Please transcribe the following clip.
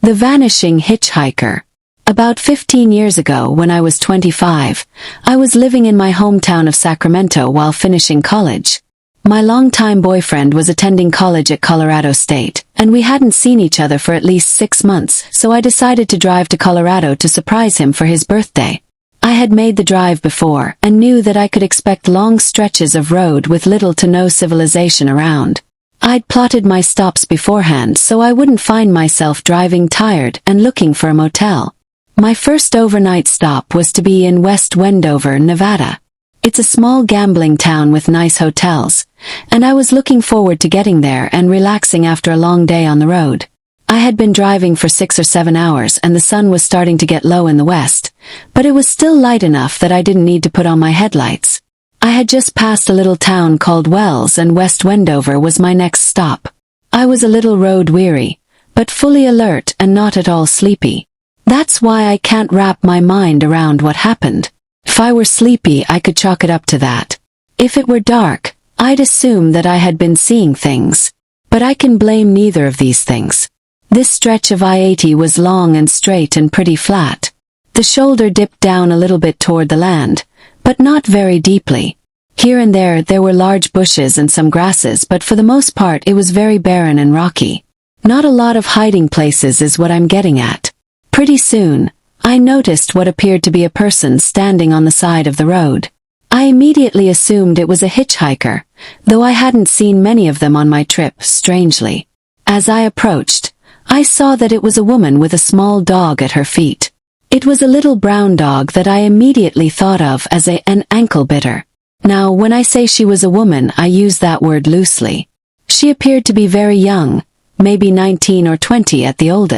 The Vanishing Hitchhiker. About 15 years ago, when I was 25, I was living in my hometown of Sacramento while finishing college. My longtime boyfriend was attending college at Colorado State, and we hadn't seen each other for at least 6 months, so I decided to drive to Colorado to surprise him for his birthday. I had made the drive before, and knew that I could expect long stretches of road with little to no civilization around. I'd plotted my stops beforehand so I wouldn't find myself driving tired and looking for a motel. My first overnight stop was to be in West Wendover, Nevada. It's a small gambling town with nice hotels, and I was looking forward to getting there and relaxing after a long day on the road. I had been driving for 6 or 7 hours and the sun was starting to get low in the west, but it was still light enough that I didn't need to put on my headlights. I had just passed a little town called Wells and West Wendover was my next stop. I was a little road weary, but fully alert and not at all sleepy. That's why I can't wrap my mind around what happened. If I were sleepy, I could chalk it up to that. If it were dark, I'd assume that I had been seeing things. But I can blame neither of these things. This stretch of I-80 was long and straight and pretty flat. The shoulder dipped down a little bit toward the land, but not very deeply. Here and there were large bushes and some grasses, but for the most part it was very barren and rocky. Not a lot of hiding places is what I'm getting at. Pretty soon, I noticed what appeared to be a person standing on the side of the road. I immediately assumed it was a hitchhiker, though I hadn't seen many of them on my trip, strangely. As I approached, I saw that it was a woman with a small dog at her feet. It was a little brown dog that I immediately thought of as an ankle bitter. Now, when I say she was a woman, I use that word loosely. She appeared to be very young, maybe 19 or 20 at the oldest.